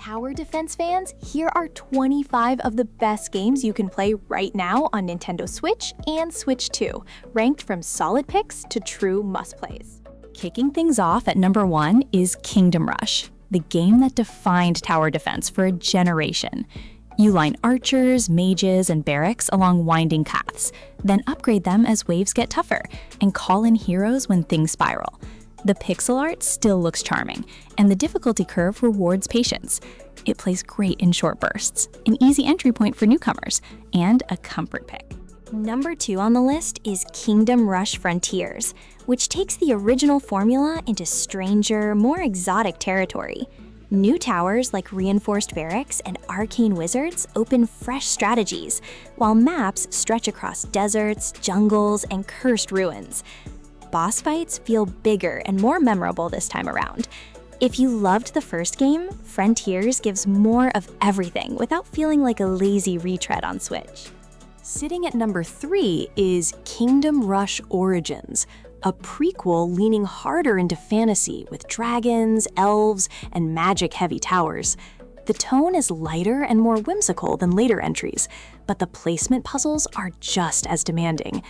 Tower defense fans, here are 25 of the best games you can play right now on Nintendo Switch and Switch 2, ranked from solid picks to true must-plays. Kicking things off at number 1 is Kingdom Rush, the game that defined tower defense for a generation. You line archers, mages, and barracks along winding paths, then upgrade them as waves get tougher, and call in heroes when things spiral. The pixel art still looks charming, and the difficulty curve rewards patience. It plays great in short bursts, an easy entry point for newcomers, and a comfort pick. Number 2 on the list is Kingdom Rush Frontiers, which takes the original formula into stranger, more exotic territory. New towers like reinforced barracks and arcane wizards open fresh strategies, while maps stretch across deserts, jungles, and cursed ruins. Boss fights feel bigger and more memorable this time around. If you loved the first game, Frontiers gives more of everything without feeling like a lazy retread on Switch. Sitting at number 3 is Kingdom Rush Origins, a prequel leaning harder into fantasy with dragons, elves, and magic-heavy towers. The tone is lighter and more whimsical than later entries, but the placement puzzles are just as demanding.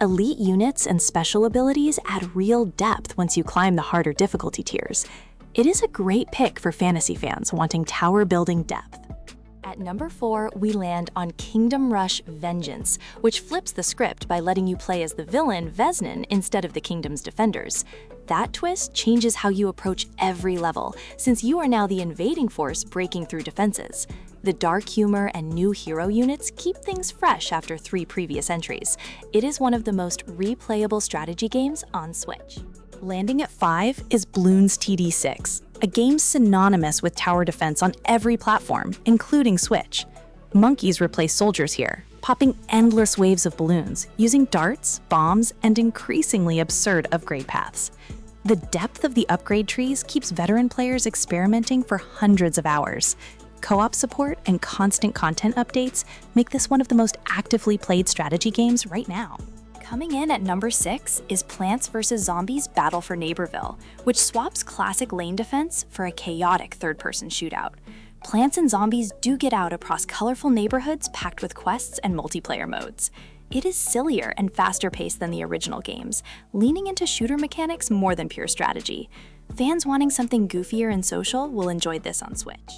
Elite units and special abilities add real depth once you climb the harder difficulty tiers. It is a great pick for fantasy fans wanting tower building depth. At number 4, we land on Kingdom Rush Vengeance, which flips the script by letting you play as the villain Veznin instead of the kingdom's defenders. That twist changes how you approach every level, since you are now the invading force breaking through defenses. The dark humor and new hero units keep things fresh after 3 previous entries. It is one of the most replayable strategy games on Switch. Landing at 5 is Bloons TD 6, a game synonymous with tower defense on every platform, including Switch. Monkeys replace soldiers here, popping endless waves of balloons, using darts, bombs, and increasingly absurd upgrade paths. The depth of the upgrade trees keeps veteran players experimenting for hundreds of hours. Co-op support and constant content updates make this one of the most actively played strategy games right now. Coming in at number 6 is Plants vs. Zombies Battle for Neighborville, which swaps classic lane defense for a chaotic third-person shootout. Plants and zombies do get out across colorful neighborhoods packed with quests and multiplayer modes. It is sillier and faster paced than the original games, leaning into shooter mechanics more than pure strategy. Fans wanting something goofier and social will enjoy this on Switch.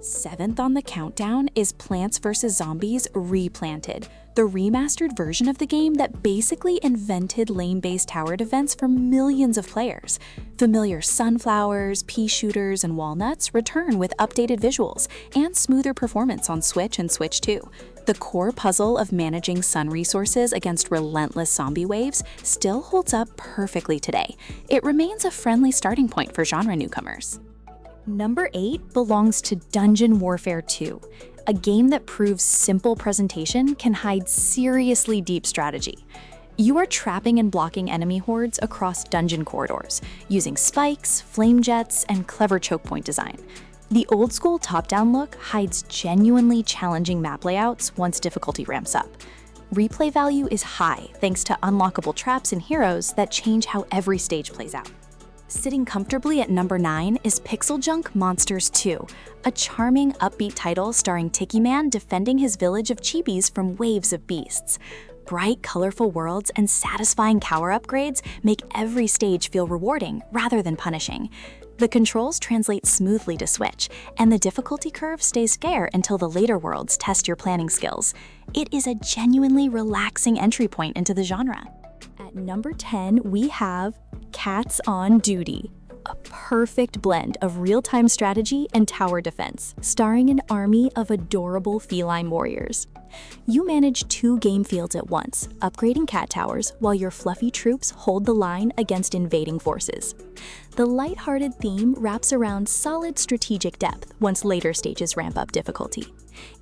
7th on the countdown is Plants vs. Zombies Replanted, the remastered version of the game that basically invented lane-based tower defense for millions of players. Familiar sunflowers, pea shooters, and walnuts return with updated visuals and smoother performance on Switch and Switch 2. The core puzzle of managing sun resources against relentless zombie waves still holds up perfectly today. It remains a friendly starting point for genre newcomers. Number 8 belongs to Dungeon Warfare 2, a game that proves simple presentation can hide seriously deep strategy. You are trapping and blocking enemy hordes across dungeon corridors, using spikes, flame jets, and clever choke point design. The old-school top-down look hides genuinely challenging map layouts once difficulty ramps up. Replay value is high thanks to unlockable traps and heroes that change how every stage plays out. Sitting comfortably at number 9 is PixelJunk Monsters 2, a charming, upbeat title starring Tiki Man defending his village of chibis from waves of beasts. Bright, colorful worlds and satisfying power upgrades make every stage feel rewarding rather than punishing. The controls translate smoothly to Switch, and the difficulty curve stays fair until the later worlds test your planning skills. It is a genuinely relaxing entry point into the genre. At number 10, we have Cats on Duty, a perfect blend of real-time strategy and tower defense, starring an army of adorable feline warriors. You manage 2 game fields at once, upgrading cat towers while your fluffy troops hold the line against invading forces. The lighthearted theme wraps around solid strategic depth once later stages ramp up difficulty.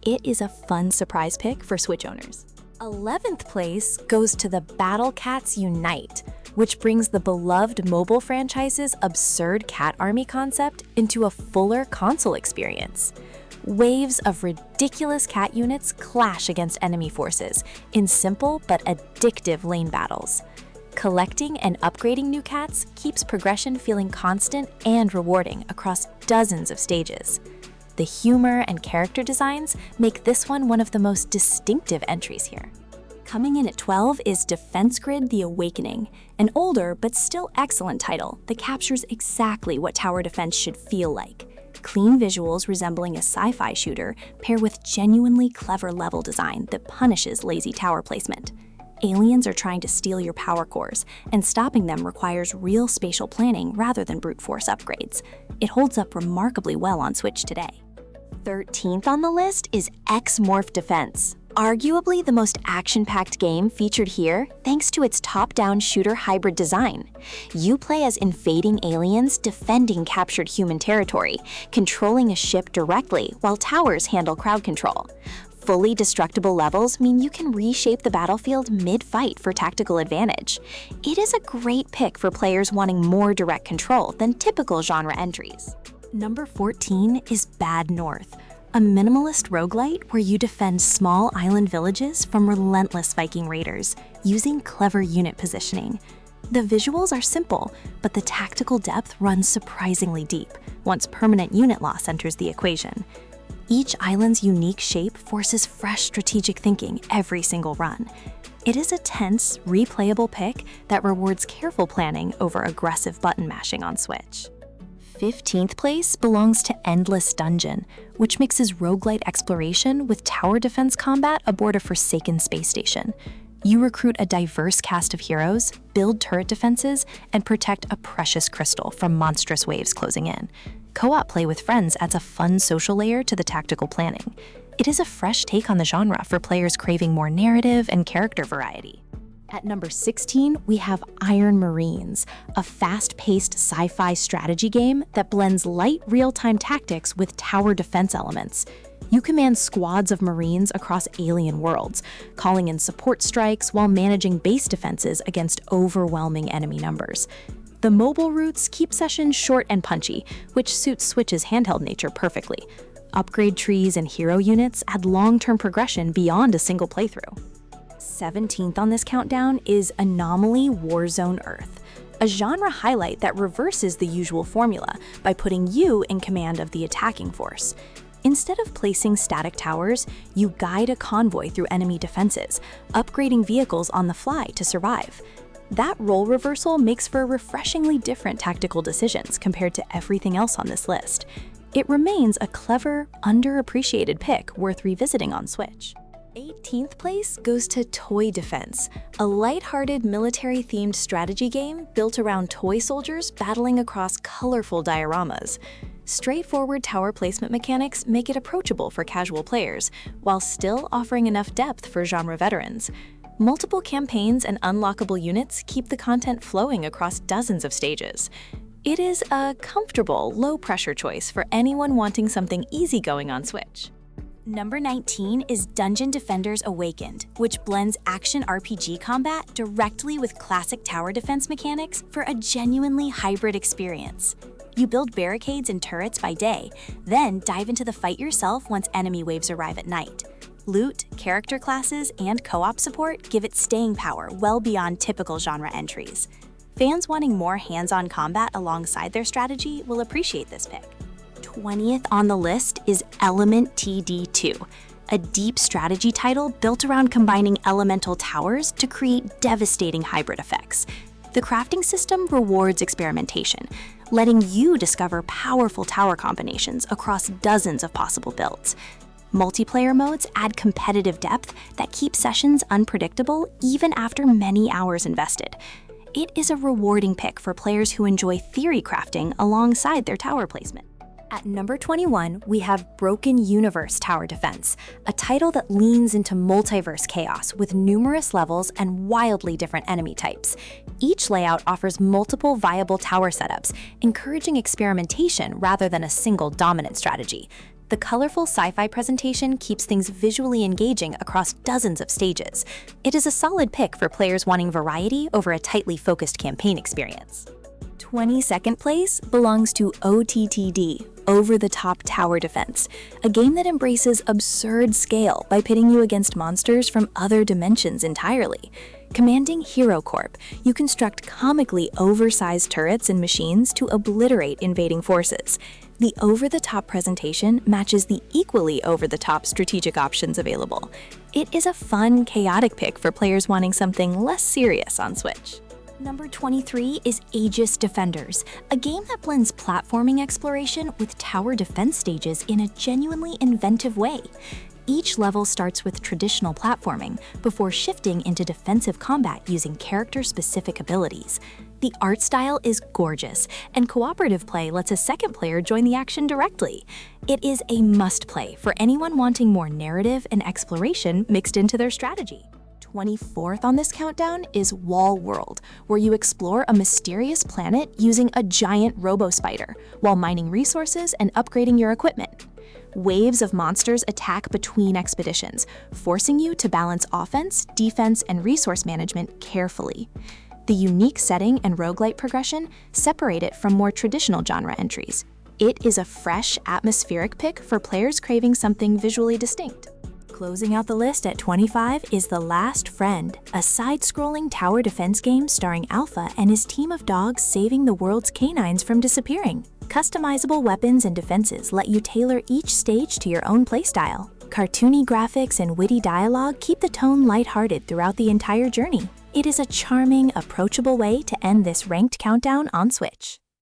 It is a fun surprise pick for Switch owners. 11th place goes to the Battle Cats Unite, which brings the beloved mobile franchise's absurd cat army concept into a fuller console experience. Waves of ridiculous cat units clash against enemy forces in simple but addictive lane battles. Collecting and upgrading new cats keeps progression feeling constant and rewarding across dozens of stages. The humor and character designs make this one of the most distinctive entries here. Coming in at 12 is Defense Grid: The Awakening, an older but still excellent title that captures exactly what tower defense should feel like. Clean visuals resembling a sci-fi shooter pair with genuinely clever level design that punishes lazy tower placement. Aliens are trying to steal your power cores, and stopping them requires real spatial planning rather than brute force upgrades. It holds up remarkably well on Switch today. 13th on the list is X-Morph Defense. Arguably the most action-packed game featured here thanks to its top-down shooter hybrid design. You play as invading aliens defending captured human territory, controlling a ship directly while towers handle crowd control. Fully destructible levels mean you can reshape the battlefield mid-fight for tactical advantage. It is a great pick for players wanting more direct control than typical genre entries. Number 14 is Bad North, a minimalist roguelite where you defend small island villages from relentless Viking raiders using clever unit positioning. The visuals are simple, but the tactical depth runs surprisingly deep once permanent unit loss enters the equation. Each island's unique shape forces fresh strategic thinking every single run. It is a tense, replayable pick that rewards careful planning over aggressive button mashing on Switch. 15th place belongs to Endless Dungeon, which mixes roguelite exploration with tower defense combat aboard a forsaken space station. You recruit a diverse cast of heroes, build turret defenses, and protect a precious crystal from monstrous waves closing in. Co-op play with friends adds a fun social layer to the tactical planning. It is a fresh take on the genre for players craving more narrative and character variety. At number 16, we have Iron Marines, a fast-paced sci-fi strategy game that blends light real-time tactics with tower defense elements. You command squads of Marines across alien worlds, calling in support strikes while managing base defenses against overwhelming enemy numbers. The mobile routes keep sessions short and punchy, which suits Switch's handheld nature perfectly. Upgrade trees and hero units add long-term progression beyond a single playthrough. 17th on this countdown is Anomaly Warzone Earth, a genre highlight that reverses the usual formula by putting you in command of the attacking force. Instead of placing static towers, you guide a convoy through enemy defenses, upgrading vehicles on the fly to survive. That role reversal makes for refreshingly different tactical decisions compared to everything else on this list. It remains a clever, underappreciated pick worth revisiting on Switch. 18th place goes to Toy Defense, a lighthearted military-themed strategy game built around toy soldiers battling across colorful dioramas. Straightforward tower placement mechanics make it approachable for casual players, while still offering enough depth for genre veterans. Multiple campaigns and unlockable units keep the content flowing across dozens of stages. It is a comfortable, low-pressure choice for anyone wanting something easygoing on Switch. Number 19 is Dungeon Defenders Awakened, which blends action RPG combat directly with classic tower defense mechanics for a genuinely hybrid experience. You build barricades and turrets by day, then dive into the fight yourself once enemy waves arrive at night. Loot, character classes, and co-op support give it staying power well beyond typical genre entries. Fans wanting more hands-on combat alongside their strategy will appreciate this pick. 20th on the list is Element TD2, a deep strategy title built around combining elemental towers to create devastating hybrid effects. The crafting system rewards experimentation, letting you discover powerful tower combinations across dozens of possible builds. Multiplayer modes add competitive depth that keep sessions unpredictable even after many hours invested. It is a rewarding pick for players who enjoy theory crafting alongside their tower placement. At number 21, we have Broken Universe Tower Defense, a title that leans into multiverse chaos with numerous levels and wildly different enemy types. Each layout offers multiple viable tower setups, encouraging experimentation rather than a single dominant strategy. The colorful sci-fi presentation keeps things visually engaging across dozens of stages. It is a solid pick for players wanting variety over a tightly focused campaign experience. 22nd place belongs to OTTD, Over-the-Top Tower Defense, a game that embraces absurd scale by pitting you against monsters from other dimensions entirely. Commanding Hero Corp, you construct comically oversized turrets and machines to obliterate invading forces. The over-the-top presentation matches the equally over-the-top strategic options available. It is a fun, chaotic pick for players wanting something less serious on Switch. Number 23 is Aegis Defenders, a game that blends platforming exploration with tower defense stages in a genuinely inventive way. Each level starts with traditional platforming before shifting into defensive combat using character-specific abilities. The art style is gorgeous, and cooperative play lets a second player join the action directly. It is a must-play for anyone wanting more narrative and exploration mixed into their strategy. 24th on this countdown is Wall World, where you explore a mysterious planet using a giant robo-spider while mining resources and upgrading your equipment. Waves of monsters attack between expeditions, forcing you to balance offense, defense, and resource management carefully. The unique setting and roguelite progression separate it from more traditional genre entries. It is a fresh, atmospheric pick for players craving something visually distinct. Closing out the list at 25 is The Last Friend, a side-scrolling tower defense game starring Alpha and his team of dogs saving the world's canines from disappearing. Customizable weapons and defenses let you tailor each stage to your own playstyle. Cartoony graphics and witty dialogue keep the tone lighthearted throughout the entire journey. It is a charming, approachable way to end this ranked countdown on Switch.